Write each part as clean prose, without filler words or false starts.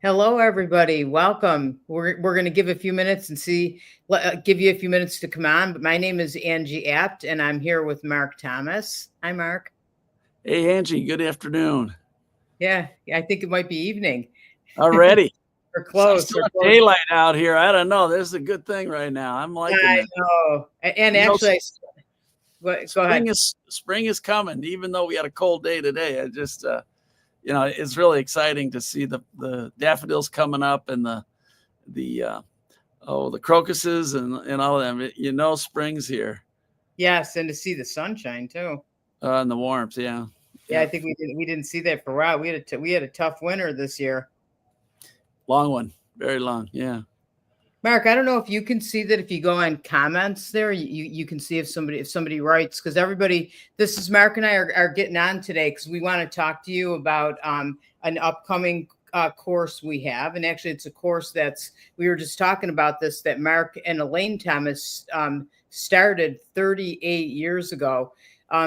Hello, everybody. Welcome. We're going to give a few minutes and give you a few minutes to come on. But my name is Angie Apt, and I'm here with Mark Thomas. Hi, Mark. Hey, Angie, good afternoon. Yeah, I think it might be evening. Already. We're I close. still We're have close. daylight out here. I don't know. This is a good thing right now. I'm liking I this. know. And You know, actually, go ahead. spring is coming, even though we had a cold day today. I just it's really exciting to see the daffodils coming up and the the crocuses and all of them. Spring's here. Yes, and to see the sunshine too. And the warmth, yeah. Yeah, I Yeah. think we didn't see that for a while. We had a tough winter this year. Long one. Very long. Yeah. Mark, I don't know if you can see that if you go on comments there, you can see if somebody writes, because everybody, this is Mark and I are getting on today because we want to talk to you about an upcoming course we have. And actually it's a course we were just talking about this, that Mark and Elaine Thomas started 38 years ago.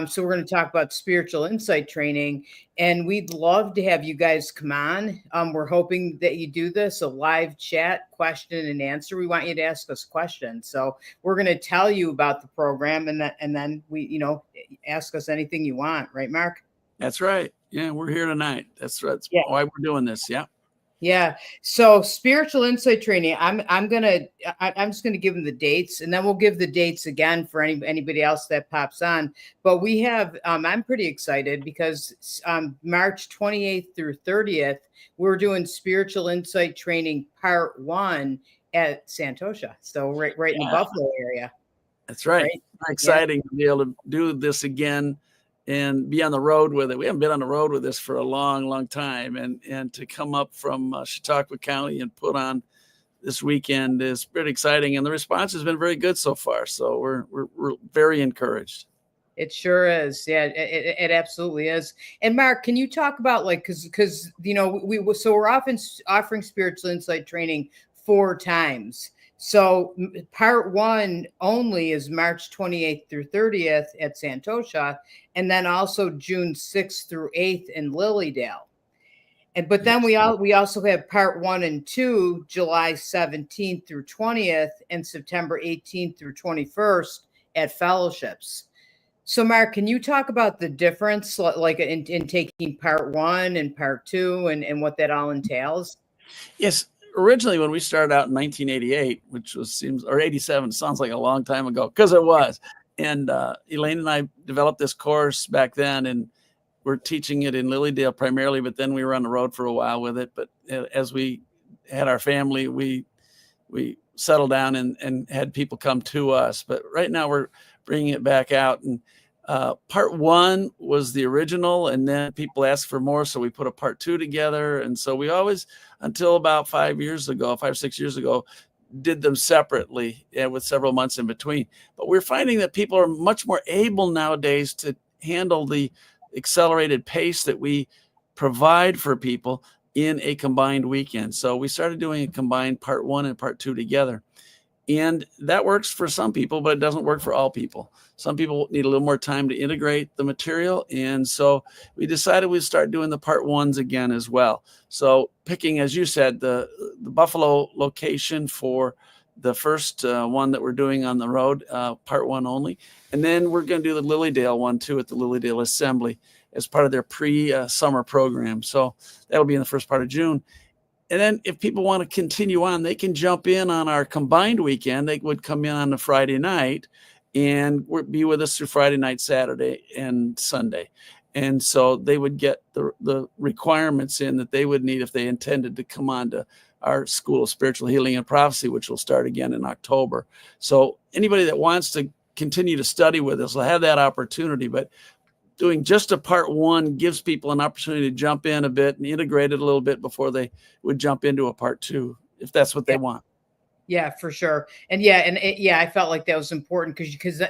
So we're going to talk about spiritual insight training, and we'd love to have you guys come on. We're hoping that you do this, a live chat, question and answer. We want you to ask us questions. So we're going to tell you about the program, and then ask us anything you want. Right, Mark? That's right. Yeah, we're here tonight. That's Yeah. why we're doing this. Yeah. Yeah. So spiritual insight training. I'm just gonna give them the dates, and then we'll give the dates again for anybody else that pops on. But we have. I'm pretty excited because March 28th through 30th, we're doing spiritual insight training part 1 at Santosha. So right in the Yeah. Buffalo area. That's right. Right. Very Yeah. exciting to be able to do this again and be on the road with it. We haven't been on the road with this for a long, long time, and to come up from Chautauqua County and put on this weekend is pretty exciting. And the response has been very good so far. So we're very encouraged. It sure is. Yeah, it absolutely is. And Mark, can you talk about, like, because we're often offering spiritual insight training 4 times. So part 1 only is March 28th through 30th at Santosha, and then also June 6th through 8th in Lilydale. But then Yes. we also have part 1 and 2, July 17th through 20th and September 18th through 21st at Fellowships. So, Mark, can you talk about the difference, like in taking part 1 and part 2, and what that all entails? Yes. Originally, when we started out in 1988, which seems or 87, sounds like a long time ago because it was. And Elaine and I developed this course back then, and we're teaching it in Lilydale primarily, but then we were on the road for a while with it. But as we had our family, we settled down and had people come to us. But right now we're bringing it back out. And part 1 was the original, and then people asked for more, so we put a part 2 together. And so we always, until about 5 or 6 years ago, did them separately and with several months in between. But we're finding that people are much more able nowadays to handle the accelerated pace that we provide for people in a combined weekend. So we started doing a combined part 1 and part 2 together. And that works for some people, but it doesn't work for all people. Some people need a little more time to integrate the material. And so we decided we'd start doing the part 1s again as well. So picking, as you said, the Buffalo location for the first one that we're doing on the road, part 1 only. And then we're going to do the Lilydale one too at the Lilydale Assembly as part of their pre-summer program. So that'll be in the first part of June. And then if people want to continue on, they can jump in on our combined weekend. They would come in on the Friday night and be with us through Friday night, Saturday, and Sunday. And so they would get the requirements in that they would need if they intended to come on to our School of Spiritual Healing and Prophecy, which will start again in October. So anybody that wants to continue to study with us will have that opportunity. But doing just a part 1 gives people an opportunity to jump in a bit and integrate it a little bit before they would jump into a part 2, if that's what they want. Yeah, for sure. And I felt like that was important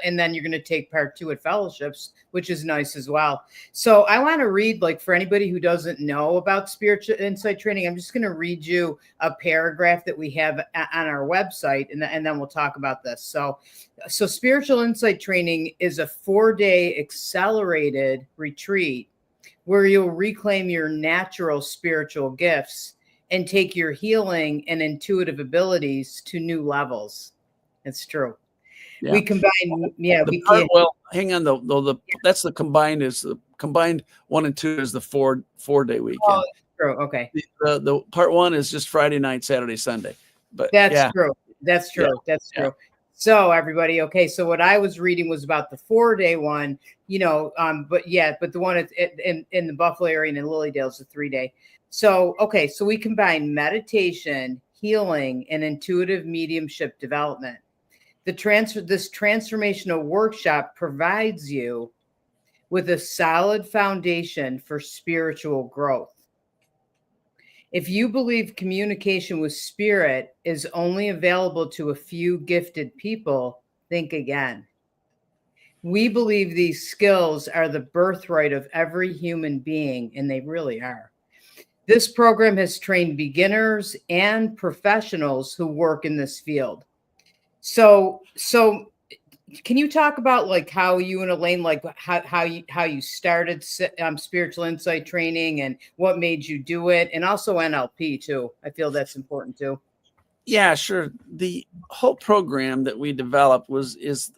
and then you're going to take part 2 at Fellowships, which is nice as well. So I want to read, like, for anybody who doesn't know about spiritual insight training, I'm just going to read you a paragraph that we have on our website, and then we'll talk about this. So spiritual insight training is a 4-day accelerated retreat where you'll reclaim your natural spiritual gifts and take your healing and intuitive abilities to new levels. It's true. Yeah. We combine, we part, can't. well, hang on though. That's the combined 1 and 2 is the 4-day weekend. Oh, true. Okay. The part 1 is just Friday night, Saturday, Sunday. But that's true. That's true. Yeah. That's true. So everybody, okay. So what I was reading was about the 4-day one, but the one in the Buffalo area and in Lilydale is the 3-day. So, okay. So we combine meditation, healing, and intuitive mediumship development. This transformational workshop provides you with a solid foundation for spiritual growth. If you believe communication with spirit is only available to a few gifted people, think again. We believe these skills are the birthright of every human being, and they really are. This program has trained beginners and professionals who work in this field. So can you talk about like how you and Elaine, like how you started spiritual insight training and what made you do it, and also NLP too? I feel that's important too. Yeah, sure. The whole program that we developed is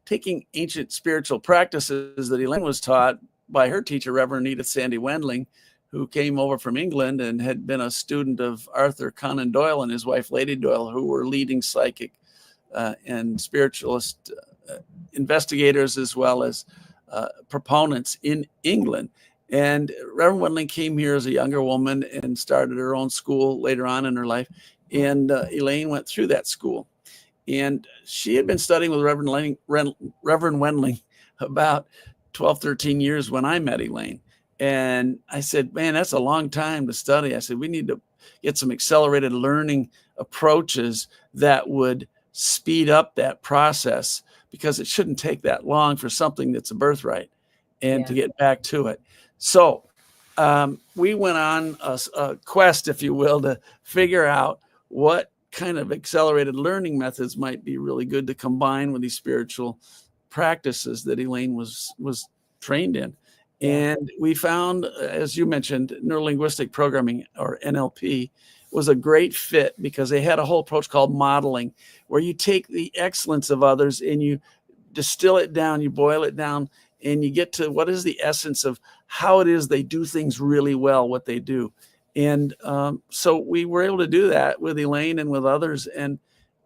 taking ancient spiritual practices that Elaine was taught by her teacher, Reverend Edith Sandy Wendling, who came over from England and had been a student of Arthur Conan Doyle and his wife, Lady Doyle, who were leading psychic and spiritualist investigators as well as proponents in England. And Reverend Wendling came here as a younger woman and started her own school later on in her life. And Elaine went through that school. And she had been studying with Reverend Wendling about 12, 13 years when I met Elaine. And I said, man, that's a long time to study. I said, we need to get some accelerated learning approaches that would speed up that process, because it shouldn't take that long for something that's a birthright and to get back to it. So we went on a quest, if you will, to figure out what kind of accelerated learning methods might be really good to combine with these spiritual practices that Elaine was trained in. And we found, as you mentioned, neurolinguistic programming, or NLP, was a great fit because they had a whole approach called modeling, where you take the excellence of others and you distill it down, you boil it down, and you get to what is the essence of how it is they do things really well, what they do. And so we were able to do that with Elaine and with others, and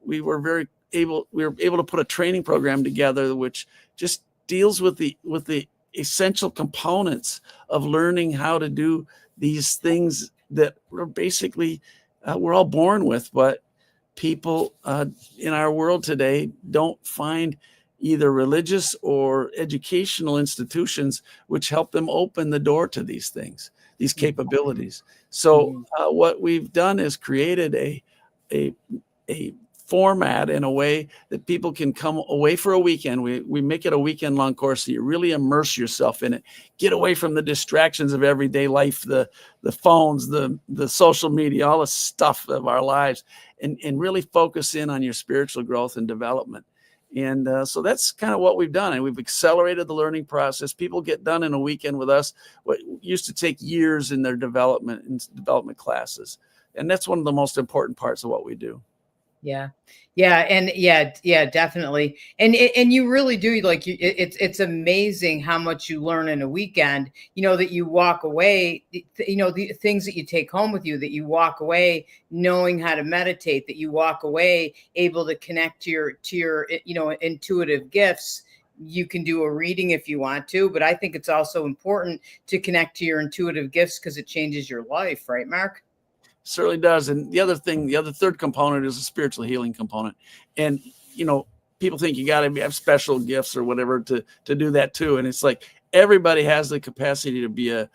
we were able to put a training program together which just deals with the essential components of learning how to do these things that are basically we're all born with, but people in our world today don't find either religious or educational institutions which help them open the door to these things, these capabilities. So what we've done is created a format in a way that people can come away for a weekend. We make it a weekend-long course, so you really immerse yourself in it. Get away from the distractions of everyday life, the phones, the social media, all the stuff of our lives, and really focus in on your spiritual growth and development. And so that's kind of what we've done. And we've accelerated the learning process. People get done in a weekend with us what used to take years in their development classes. And that's one of the most important parts of what we do. Yeah. And definitely. And you really do, like, it's amazing how much you learn in a weekend, that you walk away, the things that you take home with you, that you walk away knowing how to meditate, that you walk away able to connect to your intuitive gifts. You can do a reading if you want to, but I think it's also important to connect to your intuitive gifts because it changes your life. Right, Mark? Certainly does. And the other third component is a spiritual healing component. And, people think you got to have special gifts or whatever to do that too. And it's like, everybody has the capacity to be a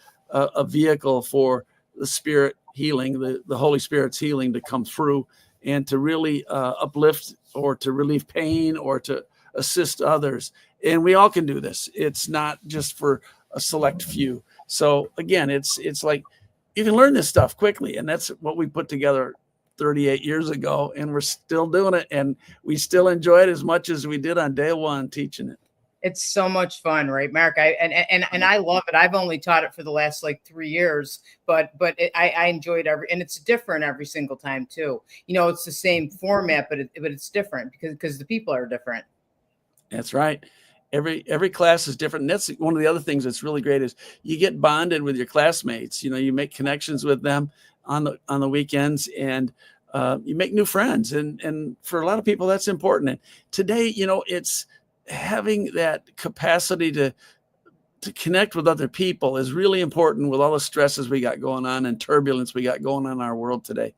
vehicle for the spirit healing, the Holy Spirit's healing to come through and to really uplift or to relieve pain or to assist others. And we all can do this. It's not just for a select few. So again, it's like, you can learn this stuff quickly. And that's what we put together 38 years ago. And we're still doing it. And we still enjoy it as much as we did on day one teaching it. It's so much fun, right, Mark? And I love it. I've only taught it for the last like 3 years, but I enjoyed and it's different every single time too. It's the same format, but it's different because the people are different. That's right. Every class is different. And that's one of the other things that's really great is you get bonded with your classmates. You make connections with them on the weekends, and you make new friends. And for a lot of people, that's important. And today, it's having that capacity to connect with other people is really important with all the stresses we got going on and turbulence we got going on in our world today.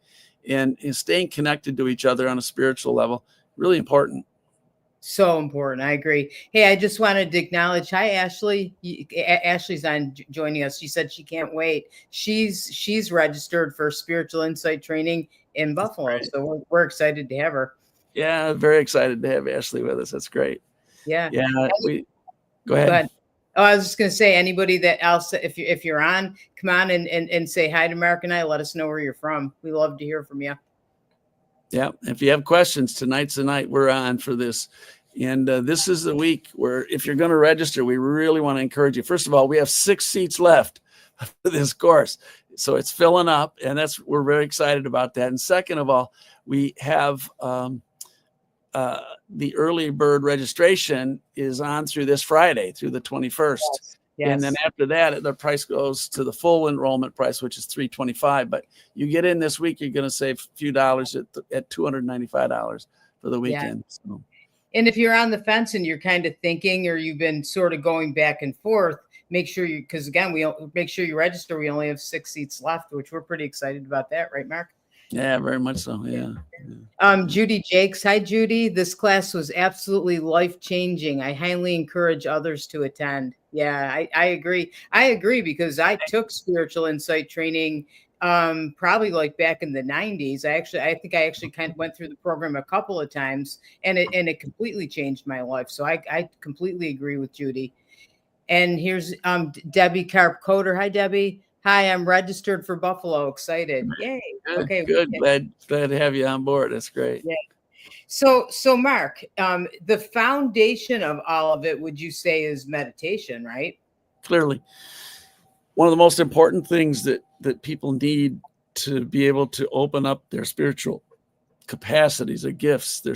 And staying connected to each other on a spiritual level, really important. So important. I agree. Hey, I just wanted to acknowledge. Hi, Ashley. Ashley's on joining us. She said she can't wait. She's registered for spiritual insight training in Buffalo. Right. So we're excited to have her. Yeah, very excited to have Ashley with us. That's great. Yeah. Yeah. Go ahead. Oh, I was just going to say, anybody that else, if you're on, come on and say hi to Mark and I. Let us know where you're from. We love to hear from you. Yeah. If you have questions, tonight's the night we're on for this. And this is the week where if you're going to register, we really want to encourage you. First of all, we have 6 seats left for this course. So it's filling up, and we're very excited about that. And second of all, we have the early bird registration is on through this Friday, through the 21st. Yes. And then after that, the price goes to the full enrollment price, which is $325. But you get in this week, you're going to save a few dollars at $295 for the weekend. Yeah. So. And if you're on the fence and you're kind of thinking, or you've been sort of going back and forth, make sure because again, make sure you register. We only have 6 seats left, which we're pretty excited about that, right, Mark? Yeah, very much so. Yeah. Judy Jakes. Hi, Judy. This class was absolutely life-changing. I highly encourage others to attend. Yeah, I agree. I agree because I took spiritual insight training probably like back in the 90s. I think I actually kind of went through the program a couple of times, and it completely changed my life. So I completely agree with Judy. And here's Debbie Carp Coder. Hi, Debbie. Hi, I'm registered for Buffalo. Excited. Yay. Good, okay. Good. Glad to have you on board. That's great. Yeah. So Mark, the foundation of all of it, would you say, is meditation, right? Clearly. One of the most important things that people need to be able to open up their spiritual capacities, their gifts, their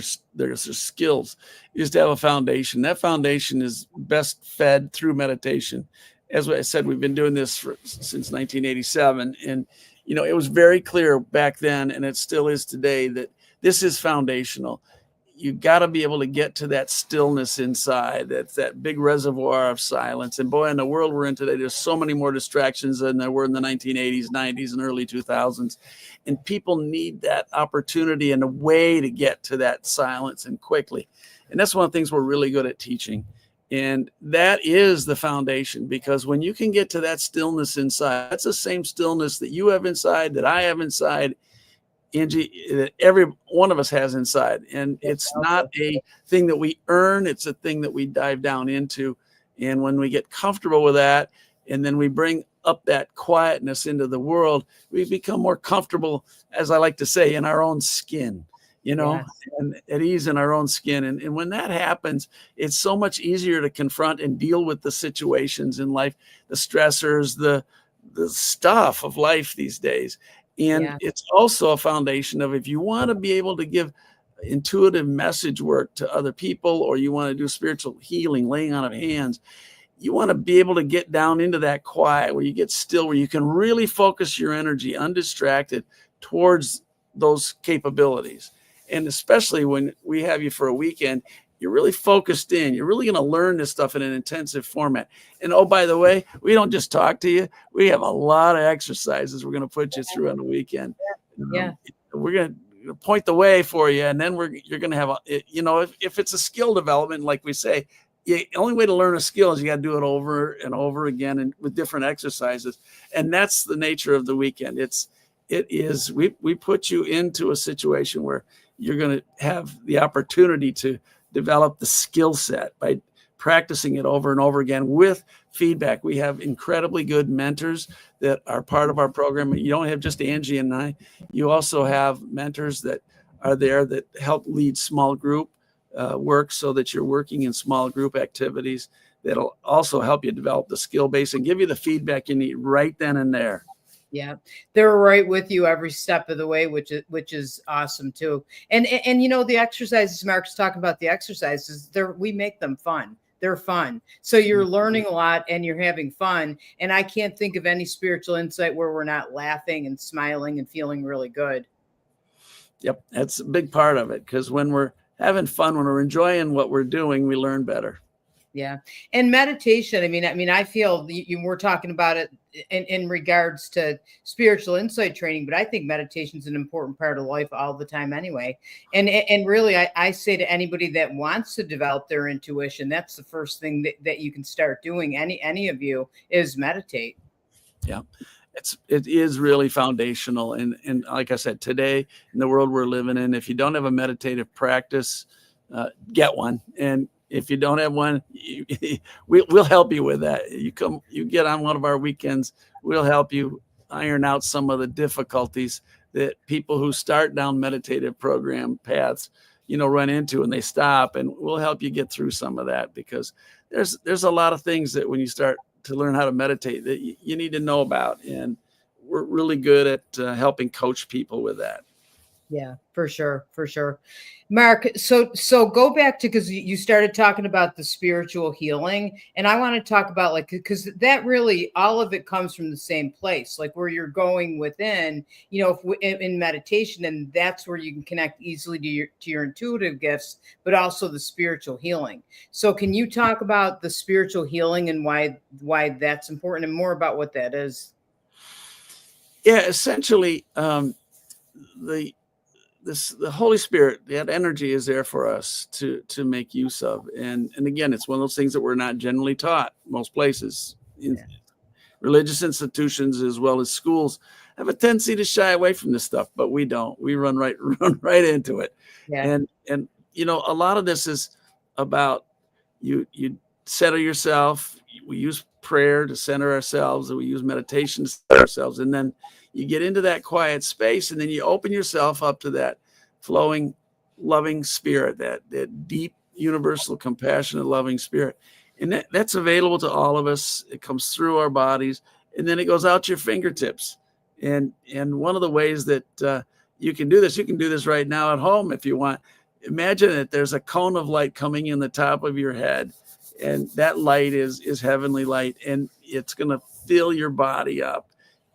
skills, is to have a foundation. That foundation is best fed through meditation. As I said, we've been doing this since 1987. And, it was very clear back then, and it still is today, that this is foundational. You've got to be able to get to that stillness inside. That's that big reservoir of silence. And boy, in the world we're in today, there's so many more distractions than there were in the 1980s, 90s, and early 2000s. And people need that opportunity and a way to get to that silence and quickly. And that's one of the things we're really good at teaching. And that is the foundation, because when you can get to that stillness inside, that's the same stillness that you have inside, that I have inside, Angie, that every one of us has inside. And it's not a thing that we earn. It's a thing that we dive down into. And when we get comfortable with that, and then we bring up that quietness into the world, we become more comfortable, as I like to say, in our own skin, Yes. and at ease in our own skin. And when that happens, it's so much easier to confront and deal with the situations in life, the stressors, the stuff of life these days. And it's also a foundation of, if you want to be able to give intuitive message work to other people, or you want to do spiritual healing, laying on of hands, you want to be able to get down into that quiet where you get still, where you can really focus your energy undistracted towards those capabilities. And especially when we have you for a weekend, you're really focused in. You're really going to learn this stuff in an intensive format. And oh, by the way, we don't just talk to you. We have a lot of exercises we're going to put you through on the weekend. Yeah. We're going to point the way for you. And then you're going to have, if it's a skill development, like we say, the only way to learn a skill is you got to do it over and over again, and with different exercises. And that's the nature of the weekend. We put you into a situation where you're going to have the opportunity to develop the skill set by practicing it over and over again with feedback. We have incredibly good mentors that are part of our program. You don't have just Angie and I. You also have mentors that are there that help lead small group work so that you're working in small group activities that'll also help you develop the skill base and give you the feedback you need right then and there. Yeah, they're right with you every step of the way, which is awesome too. And the exercises Mark's talking about, the exercises, we make them fun. They're fun. So you're learning a lot and you're having fun. And I can't think of any spiritual insight where we're not laughing and smiling and feeling really good. Yep, that's a big part of it, because when we're having fun, when we're enjoying what we're doing, we learn better. Yeah. And meditation, I feel we're talking about it in regards to spiritual insight training, but I think meditation is an important part of life all the time anyway. And really, I say to anybody that wants to develop their intuition, that's the first thing that you can start doing. Any of you is meditate. Yeah. It is really foundational. And like I said, today in the world we're living in, if you don't have a meditative practice, get one. And if you don't have one, we'll help you with that. You get on one of our weekends. We'll help you iron out some of the difficulties that people who start down meditative program paths, run into, and they stop. And we'll help you get through some of that, because there's a lot of things that when you start to learn how to meditate that you need to know about. And we're really good at helping coach people with that. Yeah, for sure. For sure. Mark, so go back to, because you started talking about the spiritual healing, and I want to talk about, because that really, all of it comes from the same place, like where you're going within, in meditation, and that's where you can connect easily to your intuitive gifts, but also the spiritual healing. So can you talk about the spiritual healing and why that's important, and more about what that is? Yeah, essentially, the Holy Spirit, that energy is there for us to make use of. And again, it's one of those things that we're not generally taught most places. Religious institutions as well as schools have a tendency to shy away from this stuff, but we don't. We run right into it. Yeah. And a lot of this is about you center yourself. We use prayer to center ourselves, and we use meditation to center ourselves. And then you get into that quiet space, and then you open yourself up to that flowing, loving spirit, that deep, universal, compassionate, loving spirit. And that's available to all of us. It comes through our bodies, and then it goes out your fingertips. And one of the ways that you can do this right now at home if you want. Imagine that there's a cone of light coming in the top of your head, and that light is heavenly light, and it's going to fill your body up.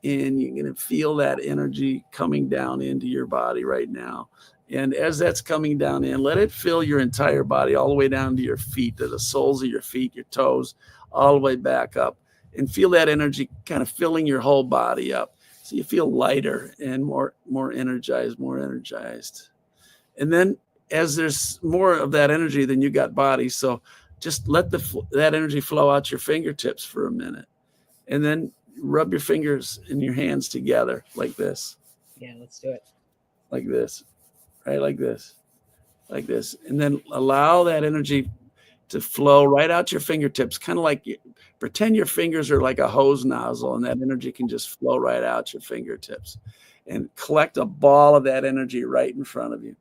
And you're going to feel that energy coming down into your body right now. And as that's coming down in, let it fill your entire body, all the way down to your feet, to the soles of your feet, your toes, all the way back up. And feel that energy kind of filling your whole body up. So you feel lighter and more energized. And then as there's more of that energy, then you got body. So just let that energy flow out your fingertips for a minute. And then rub your fingers and your hands together like this. Yeah, let's do it. Like this, right? Like this. And then allow that energy to flow right out your fingertips, kind of like pretend your fingers are like a hose nozzle, and that energy can just flow right out your fingertips, and collect a ball of that energy right in front of you,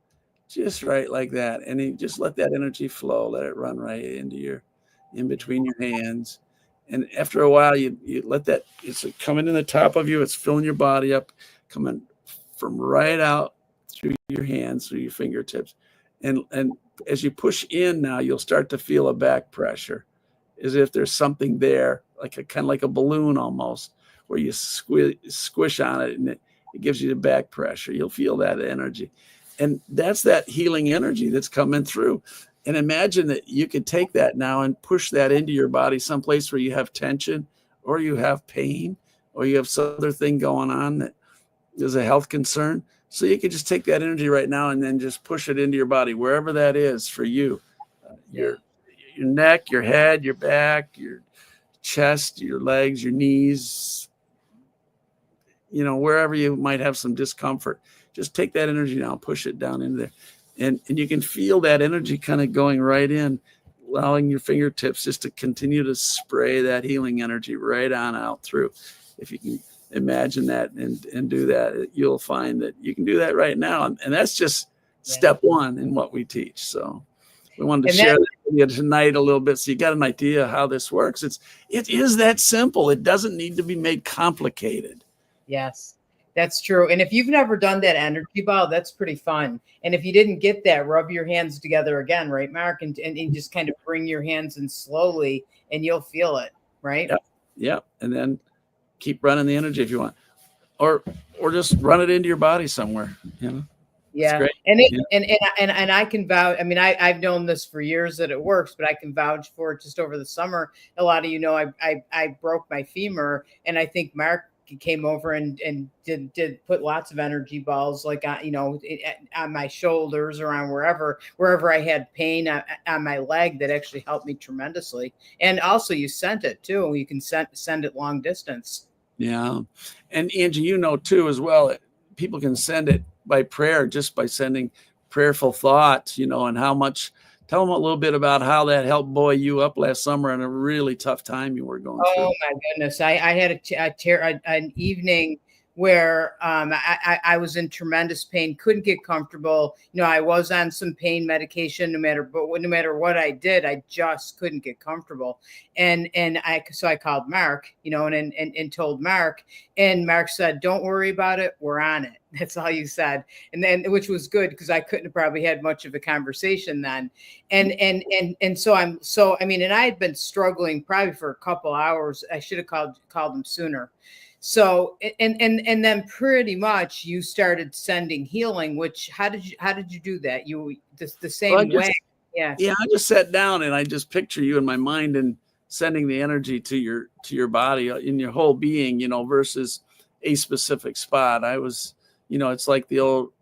just right like that. And you just let that energy flow, let it run right into in between your hands. And after a while, you let that, it's coming in the top of you. It's filling your body up, coming from right out through your hands, through your fingertips. And as you push in now, you'll start to feel a back pressure, as if there's something there, kind of like a balloon almost, where you squish on it, and it gives you the back pressure. You'll feel that energy. And that's that healing energy that's coming through. And imagine that you could take that now and push that into your body, someplace where you have tension, or you have pain, or you have some other thing going on that is a health concern. So you could just take that energy right now and then just push it into your body, wherever that is for you. Your neck, your head, your back, your chest, your legs, your knees, wherever you might have some discomfort. Just take that energy now and push it down into there. And you can feel that energy kind of going right in, allowing your fingertips just to continue to spray that healing energy right on out through. If you can imagine that and do that, you'll find that you can do that right now. And that's just step one in what we teach. So we wanted to And share that, that with you tonight a little bit, so you got an idea how this works. It is that simple. It doesn't need to be made complicated. yes, that's true. And if you've never done that energy ball, that's pretty fun. And if you didn't get that, rub your hands together again, right, Mark? And just kind of bring your hands in slowly and you'll feel it, right? Yep. Yep. And then keep running the energy if you want. Or just run it into your body somewhere. It's Yeah. great. And it Yeah. and I can vouch. I mean, I've known this for years that it works, but I can vouch for it just over the summer. A lot of I broke my femur, and I think Mark came over and did put lots of energy balls like on my shoulders or on wherever I had pain on my leg. That actually helped me tremendously. And also you sent it too. You can send it long distance. Yeah. And Angie, too, as well, people can send it by prayer, just by sending prayerful thoughts, and how much. Tell them a little bit about how that helped buoy you up last summer in a really tough time you were going through. Oh my goodness. I had an evening where I was in tremendous pain, couldn't get comfortable. I was on some pain medication no matter what I did, I just couldn't get comfortable. So I called Mark, and told Mark, and Mark said, "Don't worry about it. We're on it." That's all you said. And then, which was good because I couldn't have probably had much of a conversation then. And so and I had been struggling probably for a couple hours. I should have called him sooner. So and then pretty much you started sending healing, which how did you do that? You the same way. Yeah. Yeah, I just sat down and I just picture you in my mind and sending the energy to your body, in your whole being, versus a specific spot. I was, it's like the old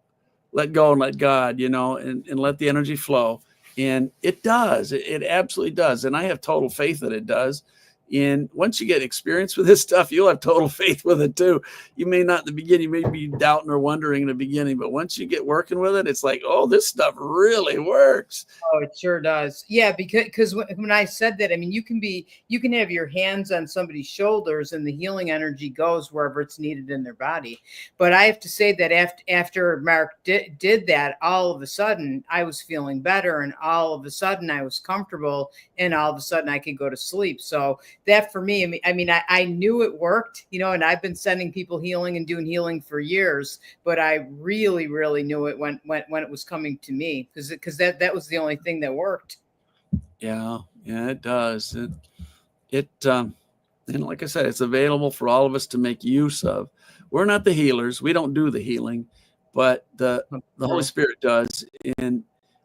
let go and let God, and let the energy flow. And it does. It absolutely does. And I have total faith that it does. And once you get experience with this stuff, you'll have total faith with it too. You may not in the beginning, you may be doubting or wondering in the beginning, but once you get working with it, it's like, oh, this stuff really works. Oh, it sure does. Yeah, because when I said that, I mean, you can have your hands on somebody's shoulders and the healing energy goes wherever it's needed in their body. But I have to say that after Mark did that, all of a sudden I was feeling better, and all of a sudden I was comfortable, and all of a sudden I could go to sleep. So that for me, I knew it worked, and I've been sending people healing and doing healing for years, but I really, really knew it when it was coming to me, because that was the only thing that worked. Yeah, it does. And like I said, it's available for all of us to make use of. We're not the healers. We don't do the healing, but the Holy Spirit does. And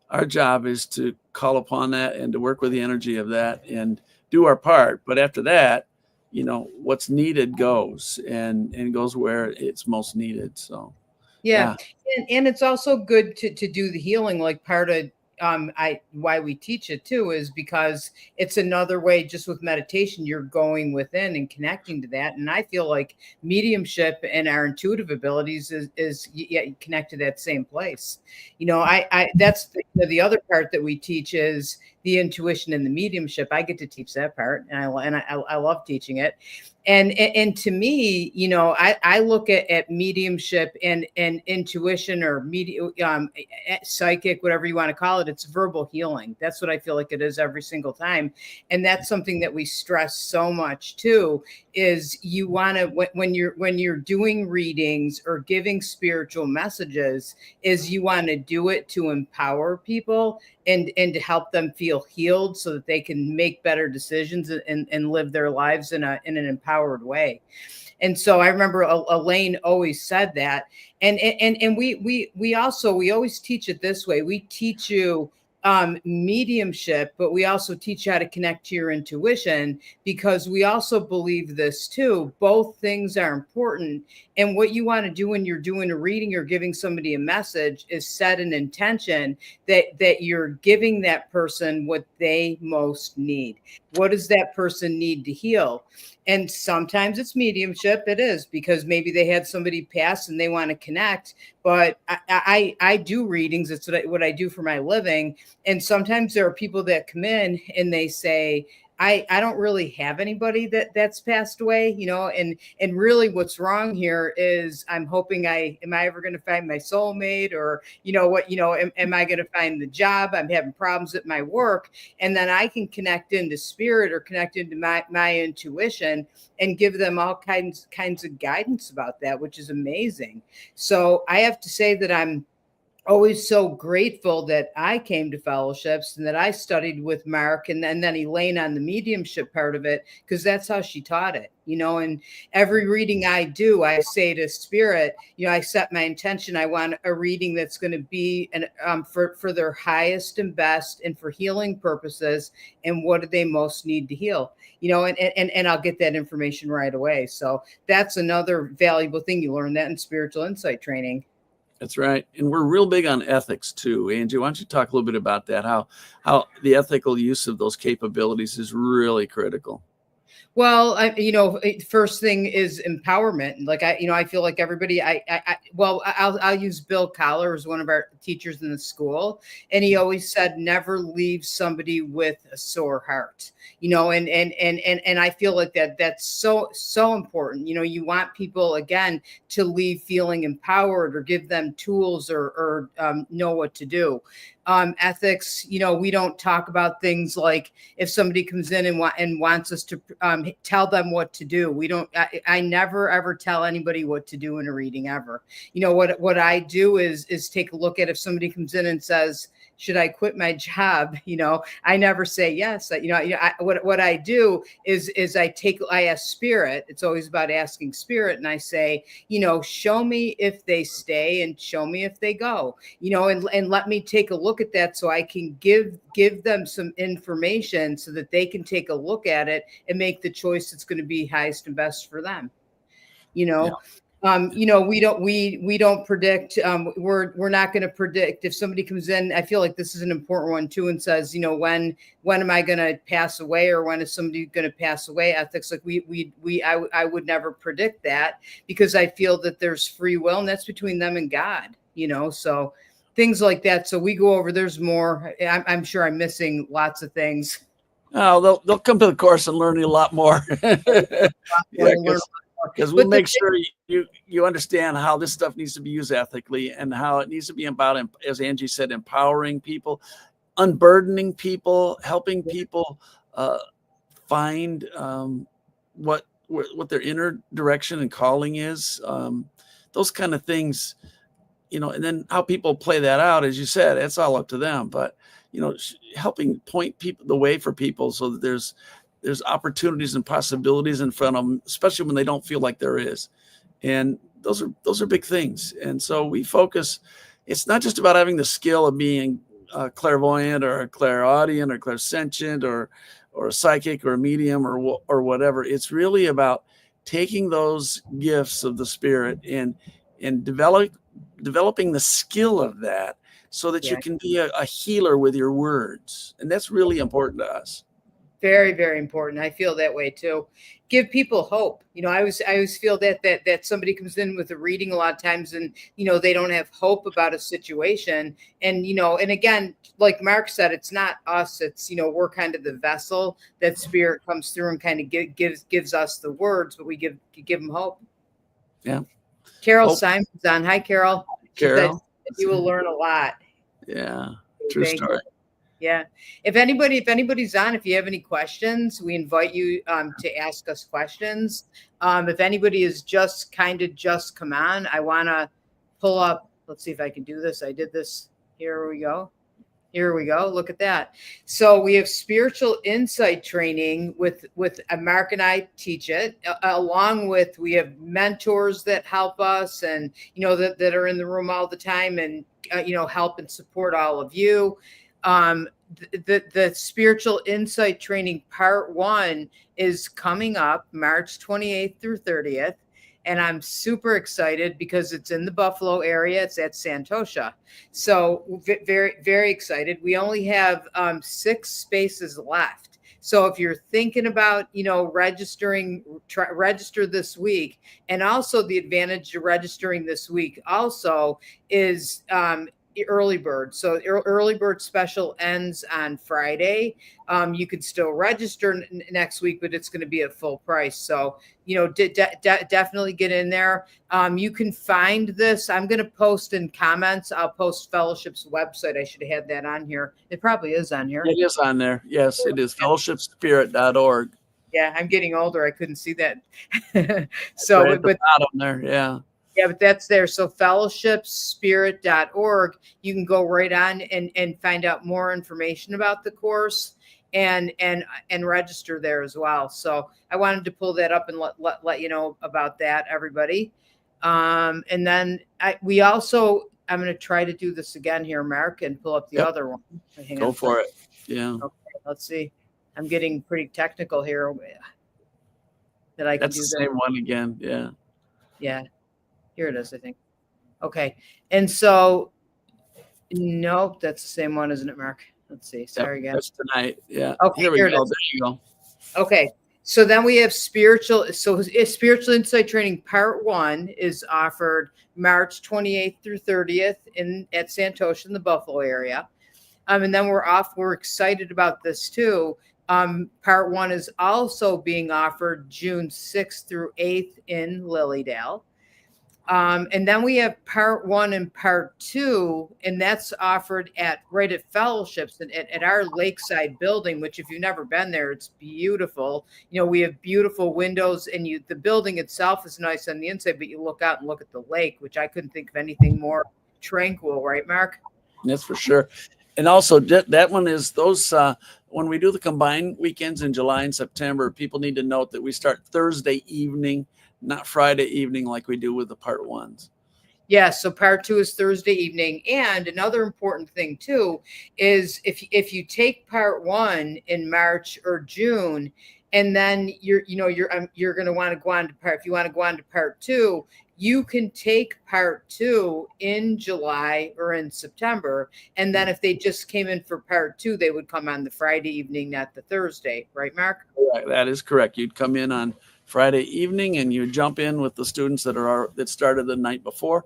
our job is to call upon that and to work with the energy of that and do our part. But after that, what's needed goes and goes where it's most needed. So, Yeah. And it's also good to do the healing, like part of why we teach it too is because it's another way. Just with meditation, you're going within and connecting to that. And I feel like mediumship and our intuitive abilities is connect to that same place. I that's the other part that we teach is the intuition and the mediumship. I get to teach that part, and I love teaching it. And to me, I look at mediumship and intuition, or psychic, whatever you want to call it. It's verbal healing. That's what I feel like it is every single time. And that's something that we stress so much too, is you want to, when you're doing readings or giving spiritual messages, is you want to do it to empower people and to help them feel healed so that they can make better decisions and live their lives in an empowered way. And so I remember Elaine always said that. And we always teach it this way. We teach you mediumship, but we also teach you how to connect to your intuition, because we also believe this too. Both things are important. And what you want to do when you're doing a reading or giving somebody a message is set an intention that you're giving that person what they most need. What does that person need to heal? And sometimes it's mediumship. It is because maybe they had somebody pass and they want to connect. But I do readings. It's what I do for my living. And sometimes there are people that come in and they say, I don't really have anybody that's passed away, and really what's wrong here is I'm hoping am I ever going to find my soulmate, or am I going to find the job? I'm having problems at my work, and then I can connect into spirit or connect into my intuition and give them all kinds of guidance about that, which is amazing. So I have to say that I'm always so grateful that I came to fellowships and that I studied with Mark and then Elaine on the mediumship part of it, because that's how she taught it, and every reading I do, I say to spirit, I set my intention. I want a reading that's going to be for their highest and best and for healing purposes. And what do they most need to heal? And I'll get that information right away. So that's another valuable thing. You learn that in spiritual insight training. That's right. And we're real big on ethics too. Angie, why don't you talk a little bit about that? How the ethical use of those capabilities is really critical. Well, first thing is empowerment. Like I feel like everybody. I'll use Bill Collar as one of our teachers in the school, and he always said, "Never leave somebody with a sore heart." And I feel like that's so important. You want people again to leave feeling empowered, or give them tools, or know what to do. Ethics, we don't talk about things like if somebody comes in and wants us to tell them what to do. We don't. I never ever tell anybody what to do in a reading ever. What I do is take a look at if somebody comes in and says, should I quit my job? I never say yes. What I do is I ask spirit. It's always about asking spirit, and I say, show me if they stay and show me if they go. And let me take a look at that so I can give them some information so that they can take a look at it and make the choice that's going to be highest and best for them. Yeah. We don't predict. We're not going to predict if somebody comes in. I feel like this is an important one too, and says, when am I going to pass away, or when is somebody going to pass away? Ethics, like I would never predict that, because I feel that there's free will, and that's between them and God. So things like that. So we go over. There's more. I'm sure I'm missing lots of things. Oh, they'll come to the course and learn a lot more. Yeah, because we'll make sure you understand how this stuff needs to be used ethically, and how it needs to be about, as Angie said, empowering people, unburdening people, helping people find what their inner direction and calling is, those kind of things, and then how people play that out, as you said, it's all up to them. But helping point people the way for people, so that there's opportunities and possibilities in front of them, especially when they don't feel like there is. And those are big things. And so we focus. It's not just about having the skill of being clairvoyant or a clairaudient or clairsentient or a psychic or a medium or whatever. It's really about taking those gifts of the spirit and developing the skill of that, so that you can be a healer with your words. And that's really important to us. Very, very important. I feel that way too. Give people hope. I always feel that somebody comes in with a reading a lot of times, and they don't have hope about a situation. And and again, like Mark said, it's not us. It's we're kind of the vessel that spirit comes through and kind of gives us the words, but we give them hope. Yeah. Carol Simon's on. Hi, Carol. Carol, you will learn a lot. Yeah. True story. Yeah. If anybody's on, if you have any questions, we invite you to ask us questions. If anybody is just come on, I want to pull up. Let's see if I can do this. I did this. Here we go. Look at that. So we have spiritual insight training with Mark, and I teach it, along with, we have mentors that help us, and that are in the room all the time, and help and support all of you. The spiritual insight training part 1 is coming up March 28th through 30th. And I'm super excited because it's in the Buffalo area. It's at Santosha. So very, very excited. We only have 6 spaces left. So if you're thinking about, registering, register this week. And also the advantage of registering this week also is early bird. So early bird special ends on Friday. You could still register next week, but it's going to be at full price. So, definitely get in there. You can find this. I'm going to post in comments. I'll post Fellowship's website. I should have had that on here. It probably is on here. It is on there. Yes, it is. Fellowshipspirit.org. Yeah, I'm getting older. I couldn't see that. So, right at the bottom there. Yeah. Yeah, but that's there. So fellowshipspirit.org, you can go right on and find out more information about the course and register there as well. So I wanted to pull that up and let you know about that, everybody. And then I'm going to try to do this again here, Mark, and pull up the other one. Go for it. Yeah. Okay, let's see. I'm getting pretty technical here. That I can do the same one again. Yeah. Yeah. Here it is, I think. Okay. And so, nope, that's the same one, isn't it, Mark? Let's see. Sorry again. That's tonight. Yeah. Okay. Here we go. There you go. Okay. So then we have spiritual insight training part 1 is offered March 28th through 30th at Santosha in the Buffalo area. And then we're excited about this too. Part 1 is also being offered June 6th through 8th in Lilydale. And then we have part 1 and part 2, and that's offered right at Fellowships and at our Lakeside building, which if you've never been there, it's beautiful. We have beautiful windows, and the building itself is nice on the inside, but you look out and look at the lake, which I couldn't think of anything more tranquil, right, Mark? That's for sure. And also that one is those, when we do the combined weekends in July and September, people need to note that we start Thursday evening, not Friday evening like we do with the part 1s. Yeah, so part 2 is Thursday evening. And another important thing too is if you take part 1 in March or June, and then you're going to want to go on to if you want to go on to part 2, you can take part 2 in July or in September. And then if they just came in for part 2, they would come on the Friday evening, not the Thursday. Right, Mark? Yeah, that is correct. You'd come in on Friday evening and you would jump in with the students that started the night before,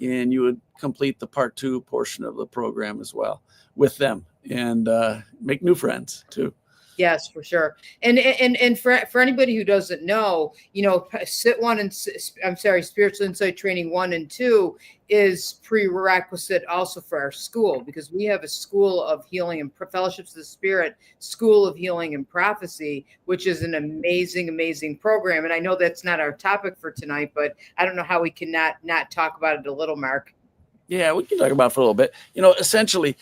and you would complete the part 2 portion of the program as well with them and make new friends too. Yes, for sure. And for anybody who doesn't know, Spiritual Insight Training 1 and 2 is prerequisite also for our school, because we have a School of Healing and Fellowships of the Spirit, School of Healing and Prophecy, which is an amazing, amazing program. And I know that's not our topic for tonight, but I don't know how we can not talk about it a little, Mark. Yeah, we can talk about it for a little bit. Essentially,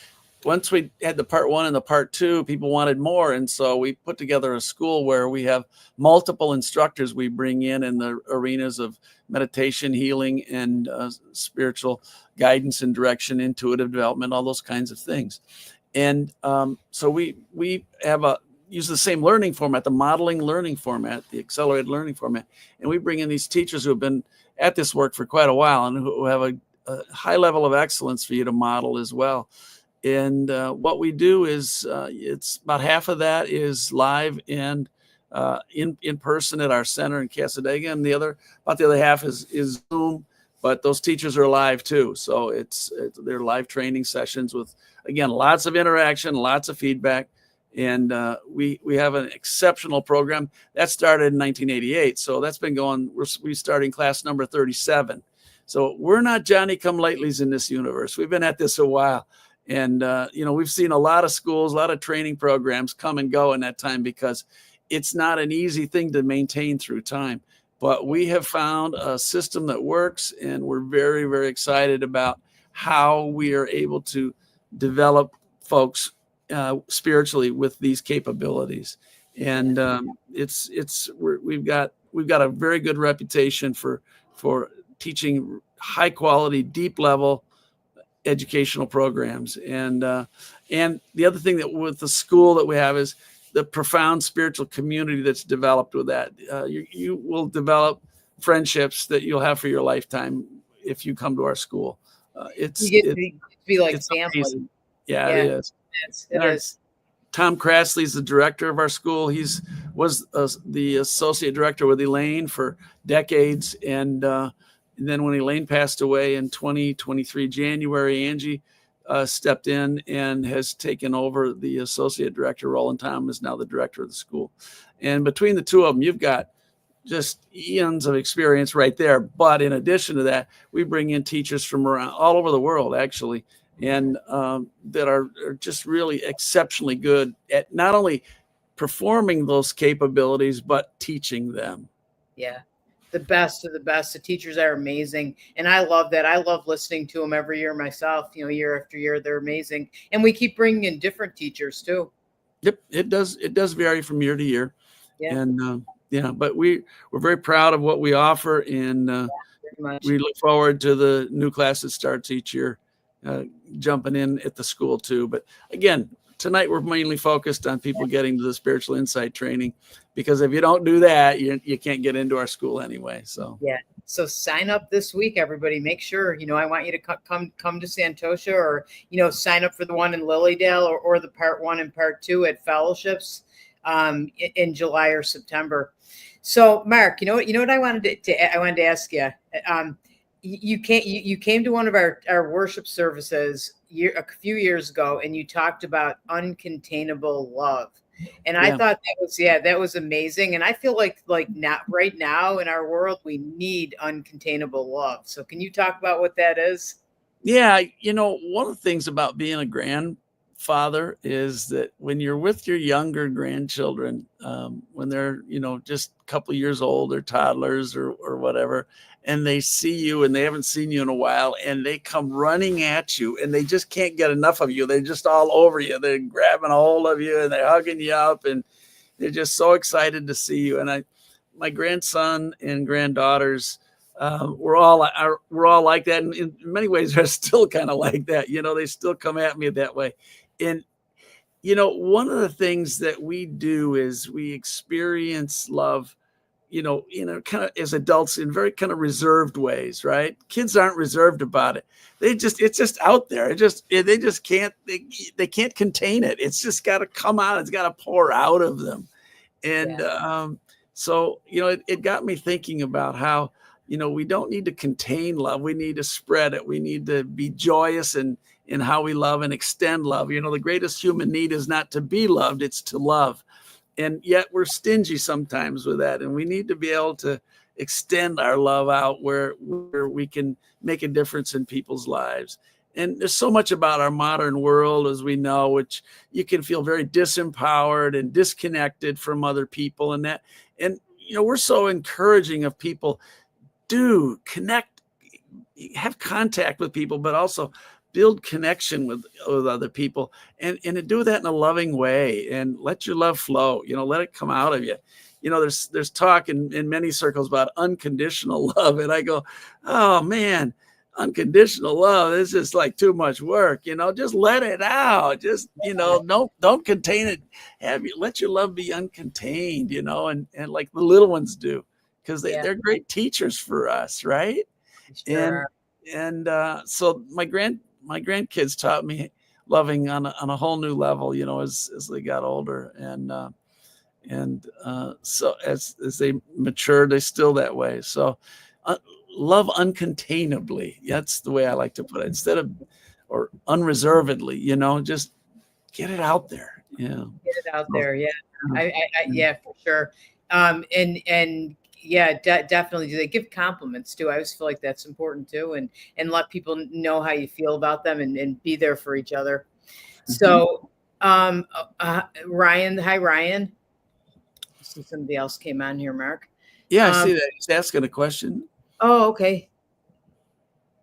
once we had the part 1 and the part 2, people wanted more. And so we put together a school where we have multiple instructors we bring in the arenas of meditation, healing, and spiritual guidance and direction, intuitive development, all those kinds of things. And so we use the same learning format, the modeling learning format, the accelerated learning format. And we bring in these teachers who have been at this work for quite a while and who have a high level of excellence for you to model as well. And what we do is it's about half of that is live and in person at our center in Casadega, and the other half is Zoom. But those teachers are live too, so they're live training sessions with, again, lots of interaction, lots of feedback, and we have an exceptional program that started in 1988. So that's been going. We're starting class number 37. So we're not Johnny-come-latelys in this universe. We've been at this a while. And, we've seen a lot of schools, a lot of training programs come and go in that time, because it's not an easy thing to maintain through time. But we have found a system that works, and we're very, very excited about how we are able to develop folks spiritually with these capabilities. And we've got a very good reputation for teaching high quality, deep level educational programs. And the other thing that with the school that we have is the profound spiritual community that's developed with that. You will develop friendships that you'll have for your lifetime if you come to our school. You get to be like family. Amazing. Yeah, it is. It is. Tom Crassley is the director of our school. Was the associate director with Elaine for decades. And then when Elaine passed away in 2023 January, Angie stepped in and has taken over the associate director role, and Tom is now the director of the school. And between the two of them, you've got just eons of experience right there. But in addition to that, we bring in teachers from around all over the world, actually, and that are just really exceptionally good at not only performing those capabilities, but teaching them. Yeah. The best of the best. The teachers are amazing. And I love that. I love listening to them every year myself, year after year. They're amazing. And we keep bringing in different teachers too. Yep. It does vary from year to year. Yeah. And yeah, but we're very proud of what we offer, and we look forward to the new class that starts each year, jumping in at the school too. But again, tonight we're mainly focused on people getting to the spiritual insight training, because if you don't do that, you can't get into our school anyway. So yeah. So sign up this week, everybody. Make sure, I want you to come to Santosha, or, sign up for the one in Lilydale, or the part 1 and part 2 at fellowships in July or September. So Mark, you know what I wanted to ask you. You came to one of our worship services a few years ago, and you talked about uncontainable love. And I thought that was amazing. And I feel like not right now in our world, we need uncontainable love. So can you talk about what that is? Yeah. One of the things about being a grandfather is that when you're with your younger grandchildren, when they're, just a couple of years old, or toddlers or whatever, and they see you and they haven't seen you in a while, and they come running at you and they just can't get enough of you. They're just all over you. They're grabbing a hold of you and they're hugging you up, and they're just so excited to see you. And my grandson and granddaughters, we're all like that. And in many ways, they're still kind of like that. They still come at me that way. And, one of the things that we do is we experience love, kind of as adults in very kind of reserved ways, right? Kids aren't reserved about it. It's just out there. They just can't, they can't contain it. It's just got to come out. It's got to pour out of them. And, so, it got me thinking about how, we don't need to contain love. We need to spread it. We need to be joyous in how we love and extend love. The greatest human need is not to be loved, it's to love. And yet we're stingy sometimes with that. And we need to be able to extend our love out where we can make a difference in people's lives. And there's so much about our modern world, as we know, which you can feel very disempowered and disconnected from other people and that. And, we're so encouraging of people, do connect, have contact with people, but also build connection with other people, and to do that in a loving way, and let your love flow, let it come out of you. There's talk in many circles about unconditional love. And I go, oh man, unconditional love is just like too much work, just let it out. Just, don't contain it. Let your love be uncontained, and like the little ones do, because they're great teachers for us. Right. Sure. And so my grandkids taught me loving on a whole new level, as they got older, and so as they mature, they still that way. So love uncontainably. That's the way I like to put it, or unreservedly. Just get it out there. Yeah, get it out there. Yeah, yeah, for sure. And yeah, definitely. Do they give compliments too? I always feel like that's important too, and let people know how you feel about them, and be there for each other. Mm-hmm. So, Ryan, hi Ryan. I see somebody else came on here, Mark. Yeah, I see that. He's asking a question. Oh, okay.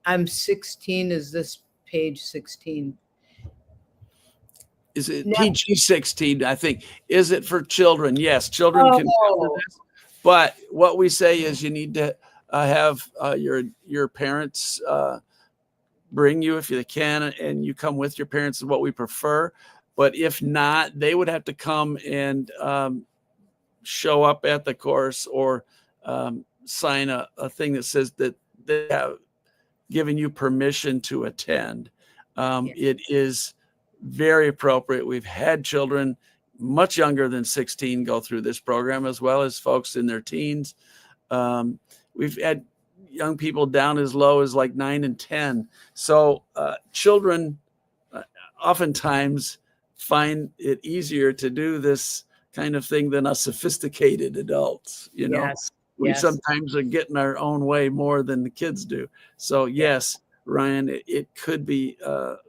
I'm 16. Is this page 16? Is it PG 16? I think. Is it for children? Yes, children can come to this. But what we say is you need to have your parents bring you if you can, and you come with your parents is what we prefer. But if not, they would have to come and show up at the course, or sign a thing that says that they have given you permission to attend. It is very appropriate. We've had children much younger than 16 go through this program, as well as folks in their teens. We've had young people down as low as like 9 and 10. So children oftentimes find it easier to do this kind of thing than us sophisticated adults. Yes. We Yes. sometimes are getting our own way more than the kids do. So yes, Ryan, it could be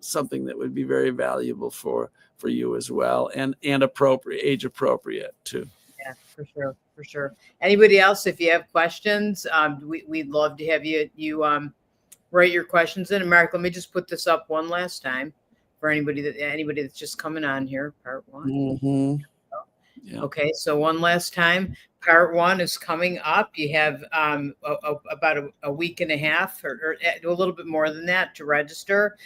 something that would be very valuable for you as well, and appropriate, age appropriate too. Yeah, for sure, for sure. Anybody else, if you have questions, we'd love to have you write your questions in. And Mark, let me just put this up one last time for anybody that's just coming on here. Part one. Mm-hmm. Yeah. Okay, so one last time, part one is coming up. You have about a week and a half, or a little bit more than that, to register.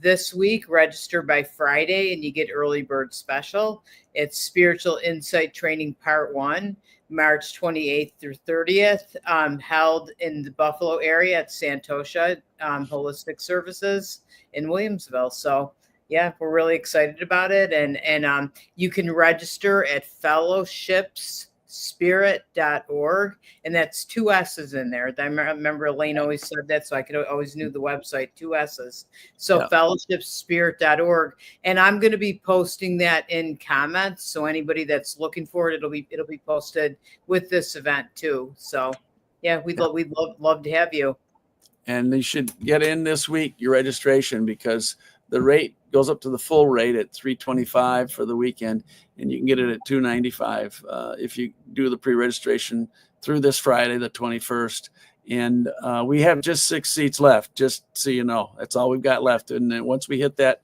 This week, register by Friday, and you get early bird special. It's Spiritual Insight Training Part 1, March 28th through 30th, held in the Buffalo area at Santosha Holistic Services in Williamsville. So yeah, we're really excited about it. And you can register at fellowshipsspirit.org. And that's 2 S's in there. I remember Elaine always said that, so I could always knew the website, 2 S's. So fellowshipsspirit.org. And I'm going to be posting that in comments. So anybody that's looking for it, it'll be posted with this event too. So yeah, we'd love to have you. And you should get in this week, your registration, because the rate goes up to the full rate at $325 for the weekend, and you can get it at $295 if you do the pre-registration through this Friday, the 21st. And we have just 6 seats left, just so you know. That's all we've got left. And then once we hit that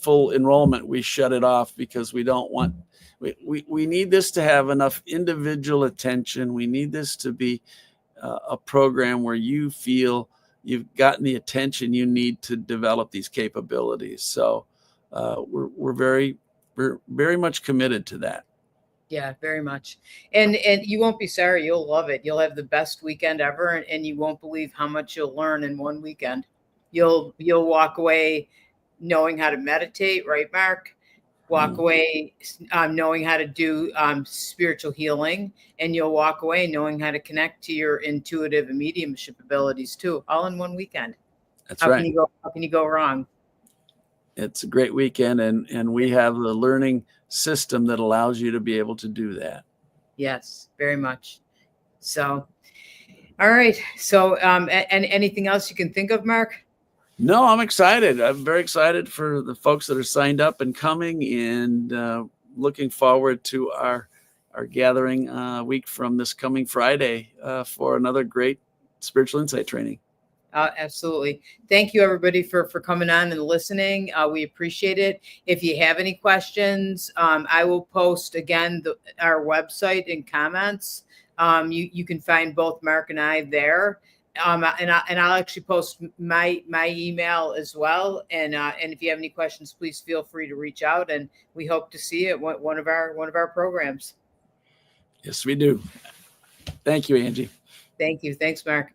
full enrollment, we shut it off, because we don't want we need this to have enough individual attention. We need this to be a program where you feel you've gotten the attention you need to develop these capabilities. So we're very much committed to that. Yeah, very much. And you won't be sorry. You'll love it. You'll have the best weekend ever, and you won't believe how much you'll learn in one weekend. You'll walk away knowing how to meditate, right, Mark? Walk away knowing how to do spiritual healing, and you'll walk away knowing how to connect to your intuitive and mediumship abilities too, all in one weekend. That's right. How can you go wrong? It's a great weekend, and we have the learning system that allows you to be able to do that. Yes, very much. So, all right. So, and anything else you can think of, Mark? No, I'm excited. I'm very excited for the folks that are signed up and coming, and looking forward to our gathering week from this coming Friday for another great spiritual insight training. Absolutely. Thank you, everybody, for coming on and listening. We appreciate it. If you have any questions, I will post again our website in comments. You can find both Mark and I there. And I'll actually post my email as well. And if you have any questions, please feel free to reach out. And we hope to see you at one of our programs. Yes, we do. Thank you, Angie. Thank you. Thanks, Mark.